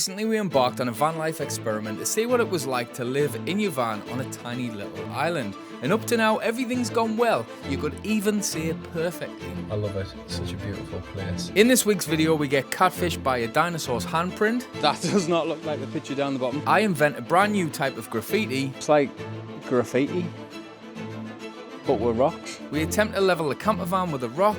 Recently we embarked on a van life experiment to see what it was like to live in your van on a tiny little island. And up to now, everything's gone well. You could even see it perfectly. I love it. It's such a beautiful place. In this week's video, we get catfished by a dinosaur's handprint. That does not look like the picture down the bottom. I invent a brand new type of graffiti. It's like graffiti, but with rocks. We attempt to level the camper van with a rock.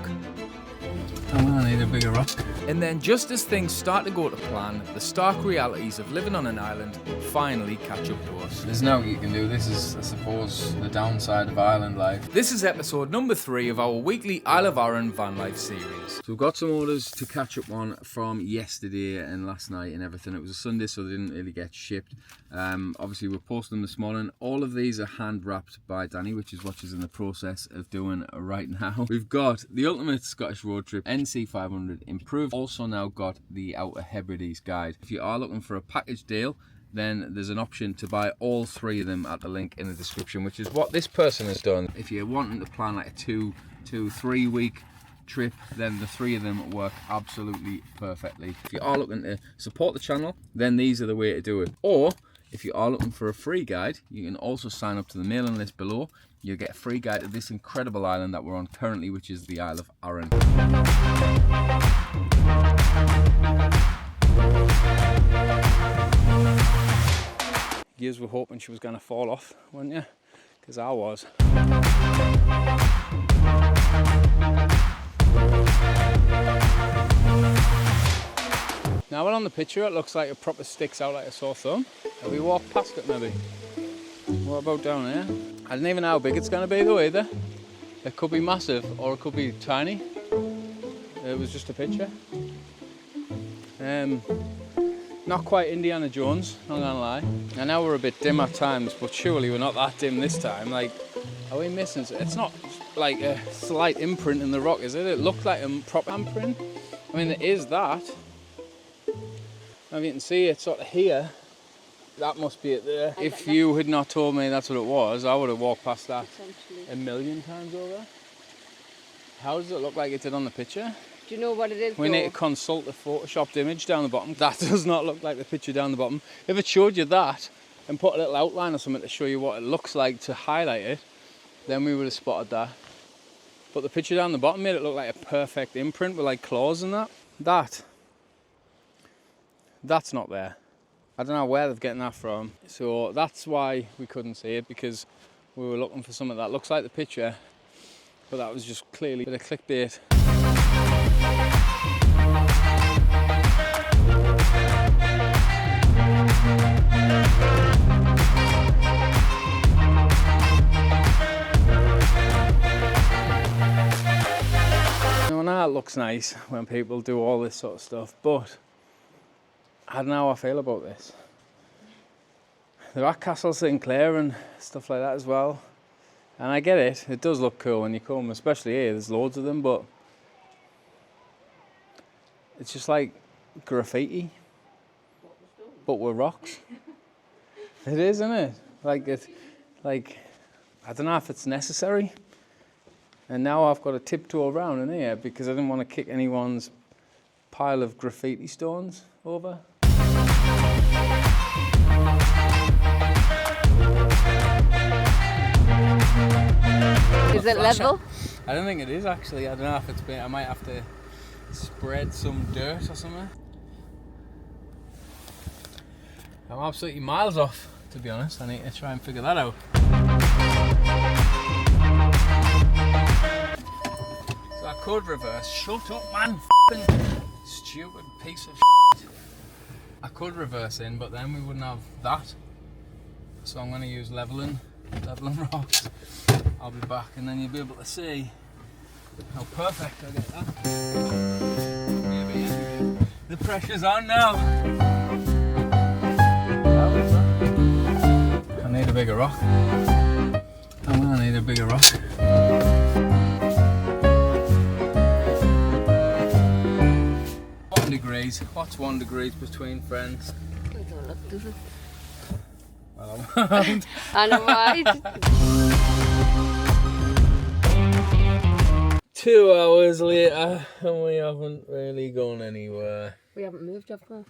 I'm gonna need a bigger rock. And then just as things start to go to plan, the stark realities of living on an island finally catch up to us. There's no you can do. This is, I suppose, the downside of island life. This is episode number 3 of our weekly Isle of Arran van life series. So we've got some orders to catch up on from yesterday and last night and everything. It was a Sunday, so they didn't really get shipped. Obviously, we're posting them this morning. All of these are hand wrapped by Danny, which is what she's in the process of doing right now. We've got the Ultimate Scottish Road Trip NC 500 Improved. Also now got the Outer Hebrides guide. If you are looking for a package deal, then there's an option to buy all 3 of them at the link in the description, which is what this person has done. If you're wanting to plan like a 2 to 3 week trip, then the 3 of them work absolutely perfectly. If you are looking to support the channel, then these are the way to do it. Or if you are looking for a free guide, you can also sign up to the mailing list below. You'll get a free guide to this incredible island that we're on currently, which is the Isle of Arran. You were hoping she was going to fall off, weren't you? Because I was. Now, well, on the picture, it looks like it proper sticks out like a sore thumb. Have we walked past it, maybe? What about down here? I don't even know how big it's going to be, though, either. It could be massive, or it could be tiny. It was just a picture. Not quite Indiana Jones, not gonna lie. I know we're a bit dim at times, but surely we're not that dim this time. Like, are we missing? It's not like a slight imprint in the rock, is it? It looked like a proper imprint. I mean, there is that. Now, you can see it sort of here. That must be it there. If you had not told me that's what it was, I would have walked past that a million times over. How does it look like it did on the picture? Do you know what it is? We need to consult the photoshopped image down the bottom. That does not look like the picture down the bottom. If it showed you that and put a little outline or something to show you what it looks like to highlight it, then we would have spotted that. But the picture down the bottom made it look like a perfect imprint with like claws and that. That's not there. I don't know where they've getting that from. So that's why we couldn't see it, because we were looking for something that looks like the picture, but that was just clearly a bit of clickbait. Now it looks nice when people do all this sort of stuff, but I don't know how I feel about this. There are Castle Sinclair and stuff like that as well, and I get it, it does look cool when you come, especially here, there's loads of them, but it's just like graffiti, but with rocks. It is, isn't it? I don't know if it's necessary. And now I've got to tiptoe around in here because I didn't want to kick anyone's pile of graffiti stones over. Is it level? I don't think it is actually. I don't know if it's been. I might have to spread some dirt or something. I'm absolutely miles off, to be honest. I need to try and figure that out. So I could reverse. Shut up, man! F***ing stupid piece of shit. I could reverse in, but then we wouldn't have that. So I'm going to use leveling rocks. I'll be back, and then you'll be able to see how perfect I get that. Maybe the pressure's on now. I need a bigger rock. I'm gonna need a bigger rock. 1 degree. What's 1 degree between friends? I don't look, does it? Well, I won't. I know why. 2 hours later, and we haven't really gone anywhere. We haven't moved, have we?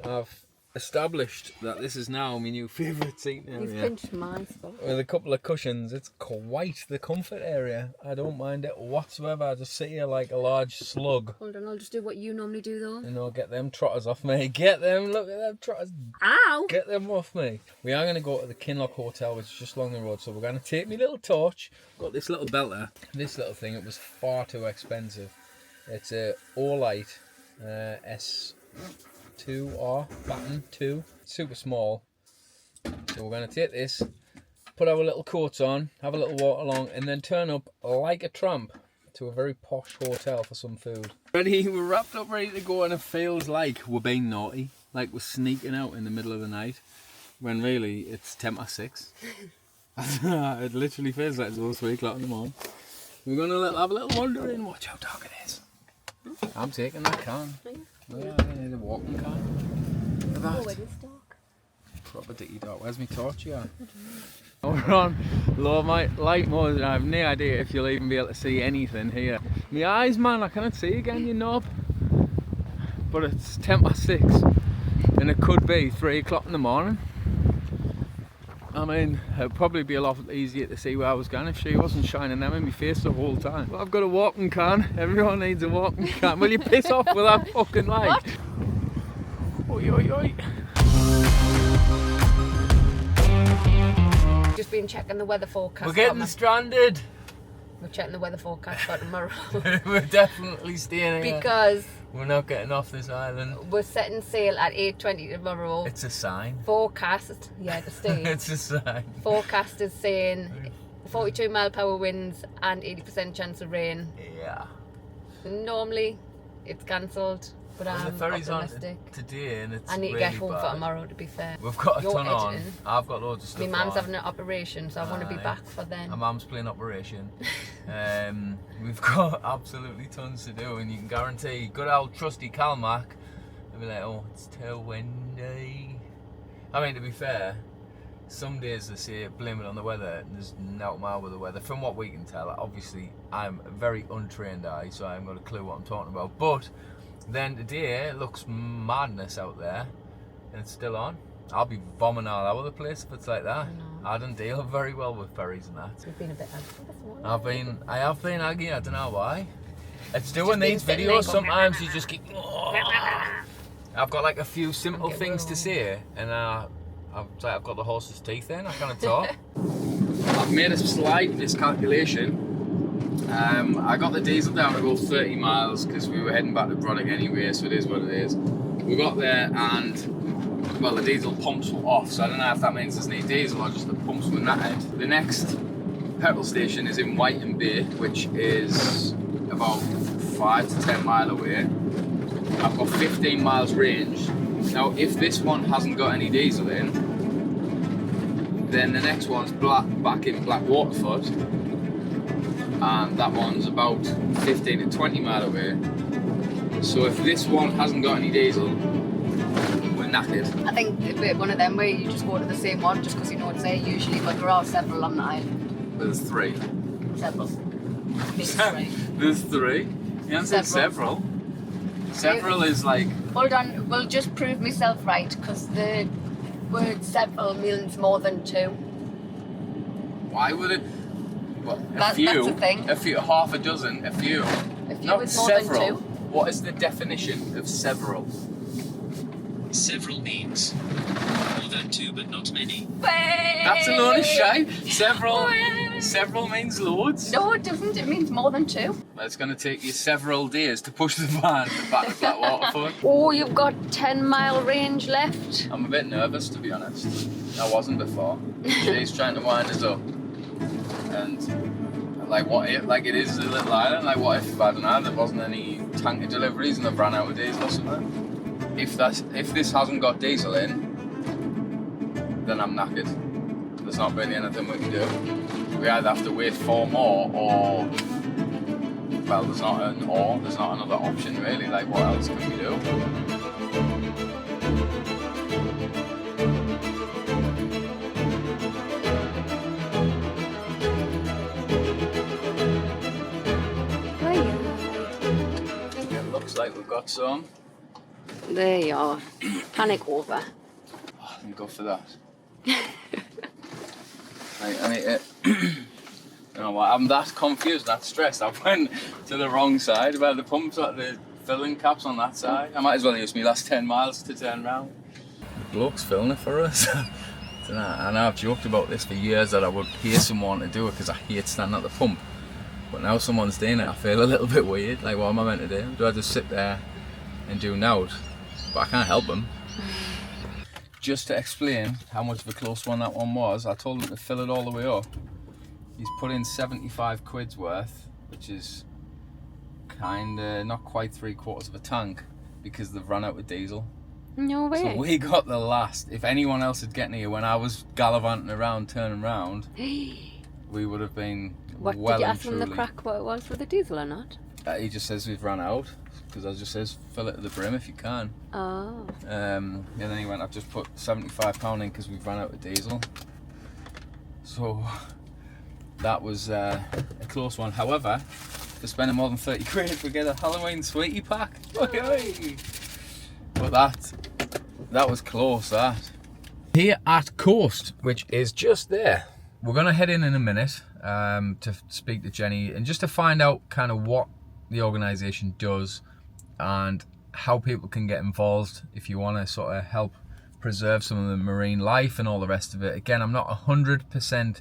I've established that this is now my new favourite seating You've area. pinched my spot. With a couple of cushions, it's quite the comfort area. I don't mind it whatsoever. I just sit here like a large slug. Hold on, I'll just do what you normally do though. You know, get them trotters off me. Get them, look at them trotters. Ow! Get them off me. We are going to go to the Kinloch Hotel, which is just along the road. So we're going to take my little torch. Got this little belter. This little thing, it was far too expensive. It's a Olight S2R Baton 2. Super small. So we're going to take this, put our little coats on, have a little walk along, and then turn up like a tramp to a very posh hotel for some food. Ready? We're wrapped up, ready to go, and it feels like we're being naughty. Like we're sneaking out in the middle of the night, when really it's 10:06. It literally feels like it's almost 3 o'clock in the morning. We're going to have a little wander in. Watch how dark it is. I'm taking that can. Yeah, I need a walking can. Look at that. It is dark. Proper ditty dark. Where's my torch here? We're on low light mode and I have no idea if you'll even be able to see anything here. My eyes, man, I can't see again, you knob. But it's 10:06 and it could be 3 o'clock in the morning. I mean, it'd probably be a lot easier to see where I was going if she wasn't shining them in my face the whole time. But I've got a walking can. Everyone needs a walking can. Will you piss off with that fucking light? What? Oi, oi, oi. Just been checking the weather forecast. We're getting stranded. We're checking the weather forecast for tomorrow. We're definitely staying here. Because We're not getting off this island. we're setting sail at 8:20 tomorrow. It's a sign. Forecast, yeah, to stay. It's a sign. Forecast is saying 42 mile per hour winds and 80% chance of rain. Yeah. Normally it's cancelled, but Well, I'm the ferry's on optimistic. today and it's I need to really get home for bad. tomorrow, to be fair. We've got a You're ton on. editing. I've got loads of stuff My mum's on. having an operation, so I want to be Aye. back for then. My mum's playing operation. We've got absolutely tons to do, and you can guarantee good old trusty Calmac will be like, oh, it's too windy. I mean, to be fair, some days they say blame it on the weather, and there's no matter with the weather. From what we can tell, obviously I'm a very untrained eye, so I haven't got a clue what I'm talking about. But then today it looks madness out there, and it's still on. I'll be bombing all over the place if it's like that. I don't deal very well with ferries and that. We've been a bit aggy this morning. I have been aggy, I don't know why. It's doing been these sitting videos, there going, sometimes you just keep... I've got like a few simple things to say, and I've got the horse's teeth in, I can't talk. I've made a slight miscalculation. I got the diesel down to go 30 miles because we were heading back to Broderick anyway, so it is what it is. We got there and, well, the diesel pumps were off, so I don't know if that means there's no diesel or just the pumps were knackered. The next petrol station is in Whiting Bay, which is about 5 to 10 mile away. I've got 15 miles range. Now, if this one hasn't got any diesel in, then the next one's back in Black Waterfoot, and that one's about 15 to 20 mile away. So if this one hasn't got any diesel, we're knackered. I think it'd be one of them where you just go to the same one just because you know it's there usually, but there are several on the island. There's 3. Several. Maybe 3. There's 3. The answer is several. Several is like... Hold on, we'll just prove myself right because the word several means more than 2. Why would it? Well, That's a thing. A few, half a dozen, a few. A few Not is more several. than 2. What is the definition of several? Several means more than 2 but not many. That's a load of shite. Several means loads. No, it doesn't. It means more than 2. Well, it's going to take you several days to push the van to back to Black Waterfoot. Oh, you've got 10-mile range left. I'm a bit nervous, to be honest. I wasn't before. She's trying to wind us up. And like it is a little island. Like what if, I don't know, there wasn't any tanker deliveries and they've ran out of diesel or something? If this hasn't got diesel in, then I'm knackered. There's not really anything we can do. We either have to wait 4 more or, well, there's not another option really. Like what else can we do? It looks like we've got some. There you are. Panic over. Oh, let me go for that. I need it. You know what? I'm that confused, that stressed. I went to the wrong side where the pumps at the filling caps on that side. I might as well use my last 10 miles to turn round. The bloke's filling it for us. And I've joked about this for years that I would pay someone to do it because I hate standing at the pump. But now someone's doing it, I feel a little bit weird. Like, what am I meant to do? Do I just sit there and do nout? But I can't help him. Just to explain how much of a close one that one was, I told him to fill it all the way up. He's put in 75 quid's worth, which is kinda not quite 3/4 of a tank because they've run out of diesel. No way. So we got the last. If anyone else had gotten here when I was gallivanting around, turning round, we would have been What, well did you and ask him the truly. crack what it was for the diesel or not? He just says we've run out because I just says fill it to the brim if you can. Oh. And then he went, I've just put £75 in because we've run out of diesel. So that was a close one. However, for spending more than 30 quid, we get a Halloween sweetie pack. But that was close, that. Here at Coast, which is just there. We're going to head in a minute to speak to Jenny and just to find out kind of what the organisation does and how people can get involved if you want to sort of help preserve some of the marine life and all the rest of it. Again, I'm not 100%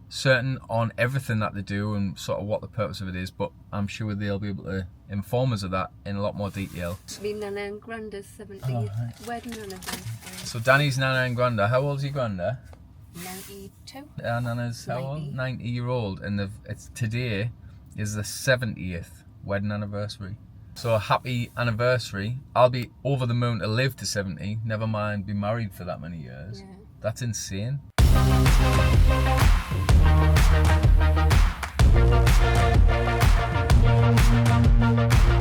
certain on everything that they do and sort of what the purpose of it is, but I'm sure they'll be able to inform us of that in a lot more detail. My Nana and Granda's 70th wedding anniversary. So Danny's Nana and Granda. How old's your Granda? 92. Our Nana's how old? 90. 90-year-old, and it's today is the 70th wedding anniversary. So a happy anniversary. I'll be over the moon to live to 70, never mind be married for that many years. Yeah. That's insane.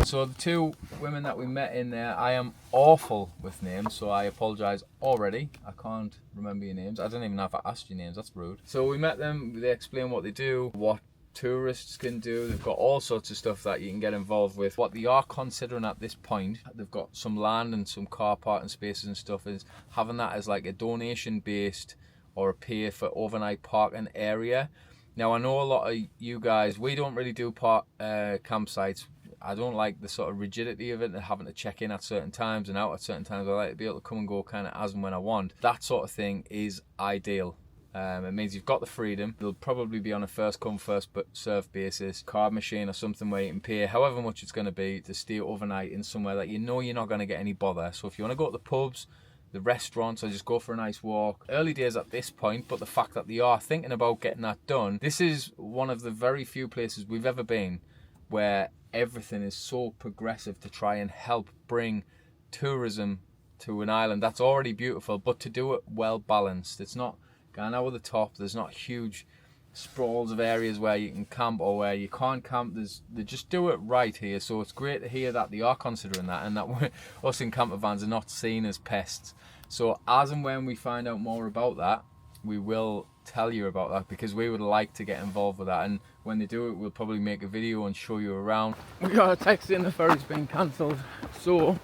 So the two women that we met in there, I am awful with names, so I apologise already. I can't remember your names. I don't even know if I asked your names, that's rude. So we met them, they explain what they do, what tourists can do. They've got all sorts of stuff that you can get involved with. What they are considering at this point, they've got some land and some car parking spaces and stuff, is having that as like a donation based or a pay for overnight parking area. Now I know a lot of you guys, we don't really do campsites. I don't like the sort of rigidity of it and having to check in at certain times and out at certain times. I like to be able to come and go kind of as and when I want. That sort of thing is ideal. It means you've got the freedom. It'll probably be on a first come first served basis, card machine or something where you can pay however much it's going to be to stay overnight in somewhere that you know you're not going to get any bother. So if you want to go to the pubs, the restaurants, or just go for a nice walk. Early days at this point, but the fact that they are thinking about getting that done, this is one of the very few places we've ever been where everything is so progressive to try and help bring tourism to an island that's already beautiful, but to do it well balanced. It's not going over the top. There's not huge sprawls of areas where you can camp or where you can't camp. They just do it right here. So it's great to hear that they are considering that, and that us in camper vans are not seen as pests. So as and when we find out more about that, we will tell you about that, because we would like to get involved with that, and when they do it, we'll probably make a video and show you around. We got a text in the ferry's been cancelled, so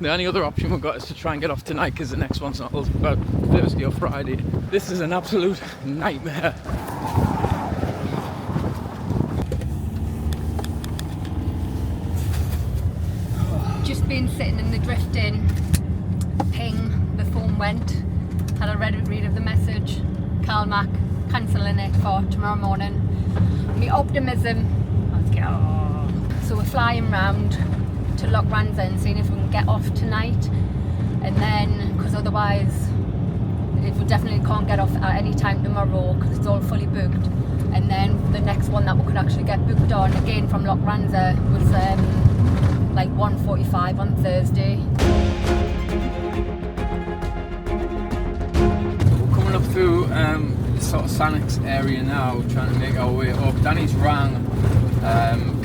the only other option we've got is to try and get off tonight, because the next one's not about Thursday or Friday. This is an absolute nightmare. Just been sitting in the drifting, ping, the phone went. Had a read of the message, Carl Mack cancelling it for tomorrow morning. My optimism, so we're flying round to Loch Ranza and seeing if we can get off tonight, and then, because otherwise if we definitely can't get off at any time tomorrow because it's all fully booked, and then the next one that we could actually get booked on again from Loch Ranza was like 1:45 on Thursday. Up through sort of Sannox area now, trying to make our way up. Danny's rang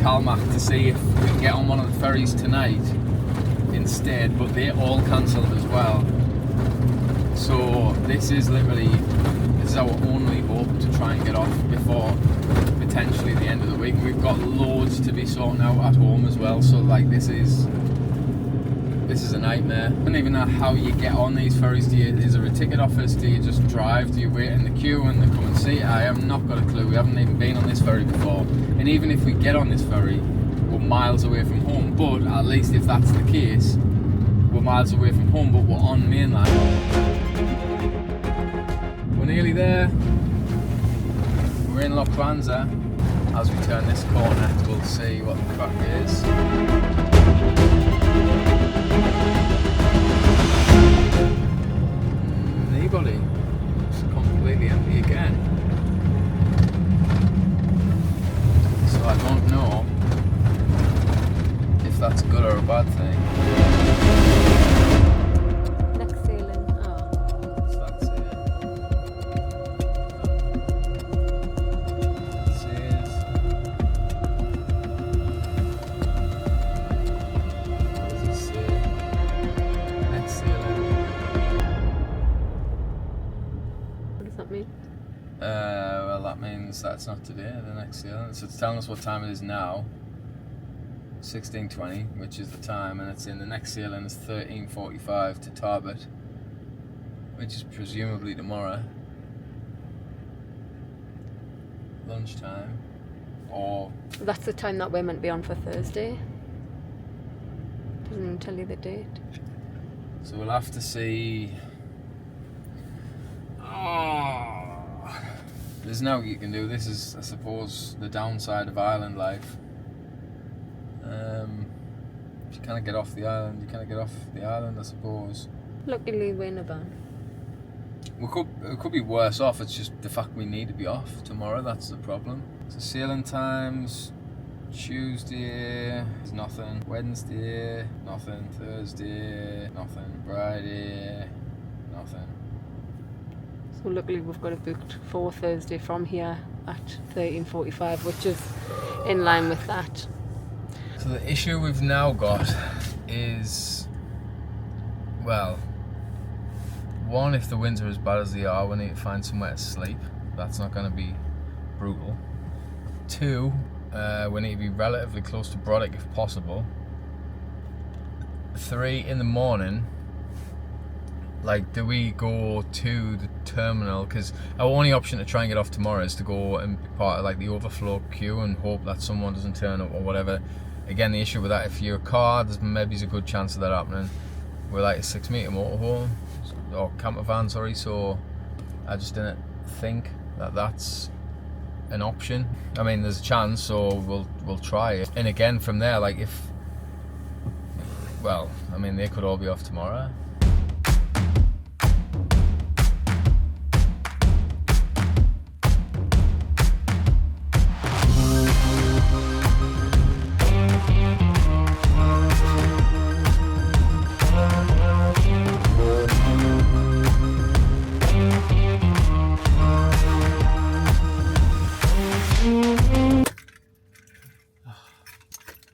Calmac to see if we can get on one of the ferries tonight instead, but they're all cancelled as well. So this is our only hope to try and get off before potentially the end of the week. We've got loads to be sorting out at home as well, so like this is This is a nightmare. I don't even know how you get on these ferries. Is there a ticket office? Do you just drive? Do you wait in the queue and they come and see? I have not got a clue. We haven't even been on this ferry before. And even if we get on this ferry, we're miles away from home. But at least if that's the case, we're miles away from home, but we're on mainland. We're nearly there. We're in Loch Ranza. As we turn this corner, we'll see what the crack is. Anybody? It's completely empty again. So I don't know if that's a good or a bad thing. Next sailing. Oh. So that's it. What does it say? Next sailing. What does that mean? Well, that means that's not today, the next sailing. So it's telling us what time it is now. 16:20, which is the time, and it's in the next sailing is 13:45 to Tarbet, which is presumably tomorrow. Lunchtime. Or That's the time that we're meant to be on for Thursday. Doesn't even tell you the date. so we'll have to see. Oh, there's no you can do. This is, I suppose, the downside of island life. You can't get off the island. You can't get off the island, I suppose. Luckily, we're in a van. It could be worse off. It's just the fact we need to be off tomorrow. That's the problem. So sailing times: Tuesday, there's nothing. Wednesday, nothing. Thursday, nothing. Friday, nothing. So luckily, we've got it booked for Thursday from here at 13:45, which is in line with that. So the issue we've now got is, well, one, if the winds are as bad as they are, we need to find somewhere to sleep. That's not going to be brutal. Two, we need to be relatively close to Brodick if possible. Three, in the morning, like, do we go to the terminal? Because our only option to try and get off tomorrow is to go and be part of like the overflow queue and hope that someone doesn't turn up or whatever. Again, the issue with that, if you're a car, there's maybe a good chance of that happening. We're like a 6-metre motorhome, or camper van, sorry, so I just didn't think that that's an option. I mean, there's a chance, so we'll try it. And again, from there, like, if, well, I mean, they could all be off tomorrow.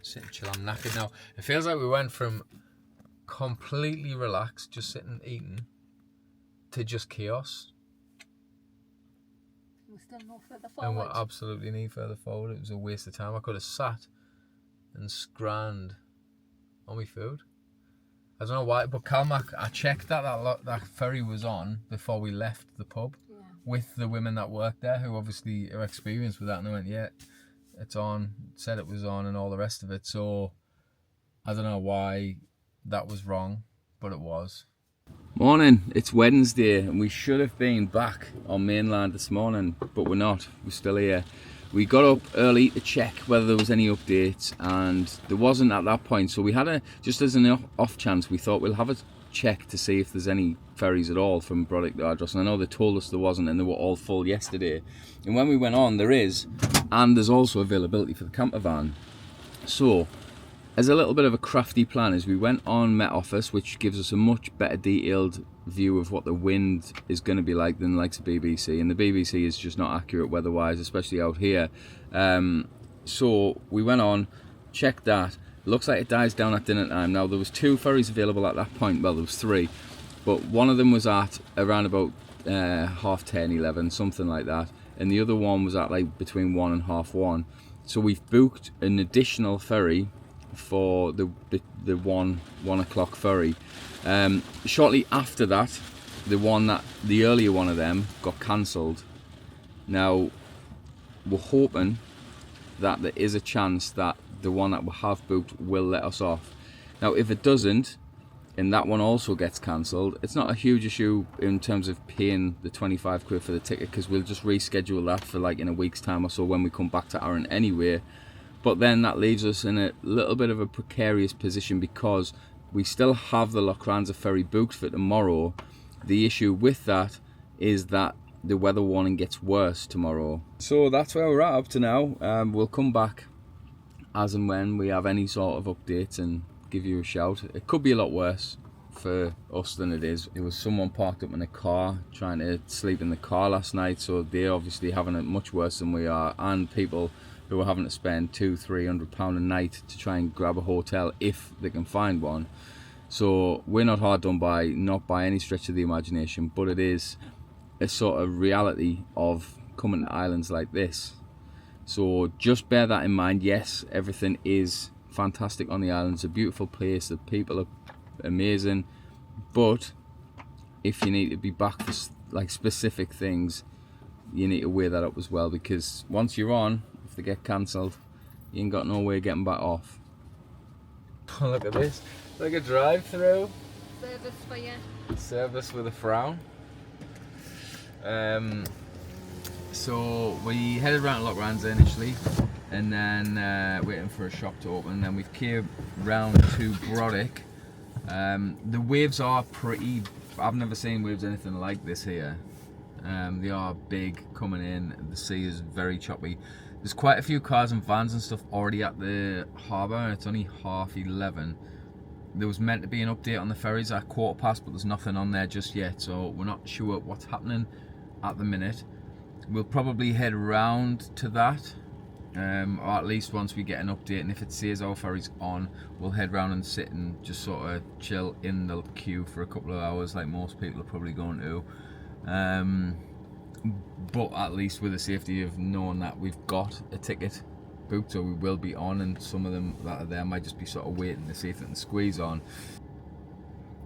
Sit and chill, I'm knackered now. It feels like we went from completely relaxed, just sitting eating, to just chaos. We're still no further And we forward. absolutely need further forward. It was a waste of time. I could have sat and scranned on my food. I don't know why, but Calmac, I checked that ferry was on before we left the pub, Yeah. with the women that worked there, who obviously are experienced with that, and they went, yeah, it's on, said it was on and all the rest of it. So I don't know why that was wrong, but it was. Morning, it's Wednesday and we should have been back on mainland this morning, but we're not. We're still here. We got up early to check whether there was any updates, and there wasn't at that point, so we had just as an off chance, we thought we'll have a check to see if there's any ferries at all from Brodick to Ardros, and I know they told us there wasn't, and they were all full yesterday. And when we went on, there is, and there's also availability for the camper van. So as a little bit of a crafty plan, is we went on Met Office, which gives us a much better detailed view of what the wind is going to be like than the likes of BBC, and the BBC is just not accurate weather-wise, especially out here. So we went on, checked that. It looks like it dies down at dinner time. Now, there was 2 ferries available at that point. Well, there was 3, but one of them was at around about 10:30, 11, something like that, and the other one was at like between 1 and 1:30. So we've booked an additional ferry for the 1 o'clock ferry. Shortly after that, the earlier one of them got cancelled. Now we're hoping that there is a chance that the one that we have booked will let us off. Now if it doesn't, and that one also gets cancelled, it's not a huge issue in terms of paying the 25 quid for the ticket, because we'll just reschedule that for like in a week's time or so when we come back to ARRAN anyway. But then that leaves us in a little bit of a precarious position, because we still have the Lochranza ferry booked for tomorrow. The issue with that is that the weather warning gets worse tomorrow. So that's where we're at up to now. We'll come back as and when we have any sort of updates and give you a shout. It could be a lot worse for us than it is. It was someone parked up in a car trying to sleep in the car last night, so they're obviously having it much worse than we are, and people who are having to spend £200-300 a night to try and grab a hotel if they can find one. So we're not hard done by, not by any stretch of the imagination, but it is a sort of reality of coming to islands like this. So just bear that in mind. Yes, everything is fantastic on the island. It's a beautiful place, the people are amazing, but if you need to be back for like specific things, you need to weigh that up as well, because once you're on, if they get cancelled, you ain't got no way of getting back off. Oh, look at this, like a drive-through Service for you. service with a frown. So we headed around to Lochranza initially, and then waiting for a shop to open, and then we came round to Brodick. The waves are pretty, I've never seen waves anything like this here. They are big coming in, the sea is very choppy. There's quite a few cars and vans and stuff already at the harbour, and it's only 11:30. There was meant to be an update on the ferries at 15:15, but there's nothing on there just yet, so we're not sure what's happening at the minute. We'll probably head round to that, or at least once we get an update, and if it says our ferry's on, we'll head round and sit and just sort of chill in the queue for a couple of hours like most people are probably going to. But at least with the safety of knowing that we've got a ticket booked, so we will be on, and some of them that are there might just be sort of waiting to see if they can squeeze on.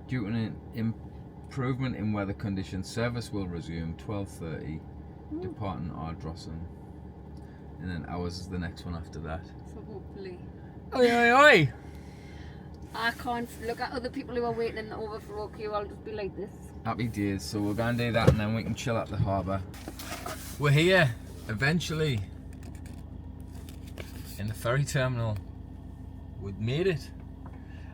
Due to an improvement in weather conditions, service will resume 12:30, departing Ardrossan, and then ours is the next one after that. So hopefully. Oi, oi, oi! I can't look at other people who are waiting in the overflow queue. I'll just be like this. Happy days. So we're going to do that, and then we can chill at the harbour. We're here, eventually, in the ferry terminal. We've made it.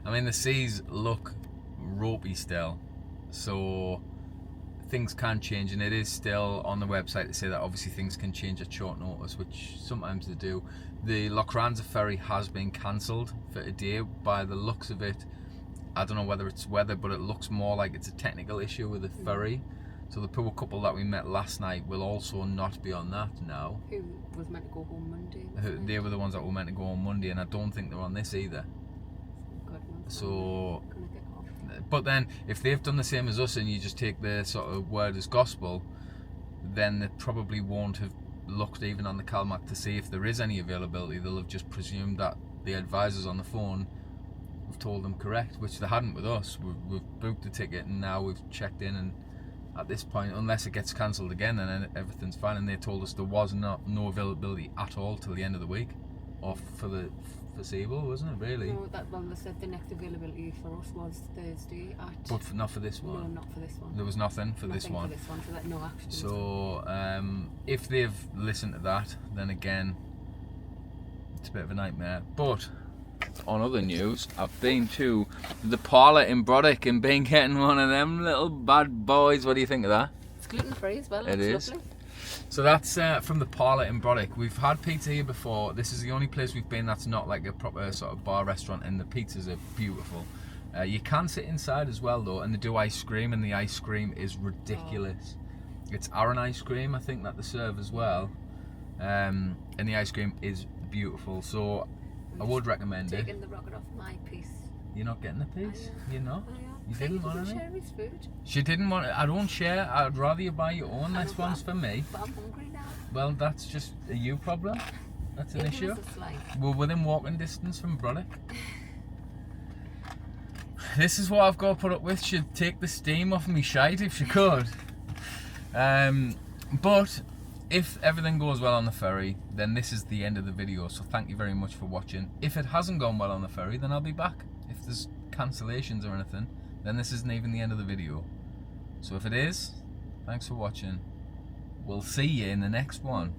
I mean, the seas look ropey still, so things can change, and it is still on the website to say that obviously things can change at short notice, which sometimes they do. The Lochranza ferry has been cancelled for a day by the looks of it. I don't know whether it's weather, but it looks more like it's a technical issue with the ferry. So the poor couple that we met last night will also not be on that now. Who was meant to go home Monday? They were the ones that were meant to go on Monday, and I don't think they're on this either. So, but then if they've done the same as us and you just take their sort of word as gospel, then they probably won't have looked even on the CalMac to see if there is any availability. They'll have just presumed that the advisors on the phone have told them correct, which they hadn't with us. We've booked the ticket, and now we've checked in, and at this point, unless it gets cancelled again, then everything's fine. And they told us there was no availability at all till the end of the week, or for the foreseeable, wasn't it, really? No, that one, they said the next availability for us was Thursday at... But not for this one? No, not for this one. There was nothing for this one. For this one, so that no action. So, if they've listened to that, then again, it's a bit of a nightmare. But on other news, I've been to the parlour in Brodick and been getting one of them little bad boys. What do you think of that? It's gluten free as well. It is. Lovely. So that's from the parlour in Brodick. We've had pizza here before. This is the only place we've been that's not like a proper sort of bar restaurant, and the pizzas are beautiful. You can sit inside as well though, and they do ice cream, and the ice cream is ridiculous. It's ARRAN ice cream, I think, that they serve as well, and the ice cream is beautiful. So I would recommend it. Taking the rocket off my piece. You're not getting a piece? You're not? You He didn't want doesn't any? share his food. She didn't want it. I don't share. I'd rather you buy your own. This one's for me. But I'm hungry now. Well, that's just a you problem. That's an Give issue. us a slice. We're within walking distance from Broderick. This is what I've got to put up with. She'd take the steam off me shite if she could. But if everything goes well on the ferry, then this is the end of the video. So thank you very much for watching. If it hasn't gone well on the ferry, then I'll be back. If there's cancellations or anything, then this isn't even the end of the video. So if it is, thanks for watching. We'll see you in the next one.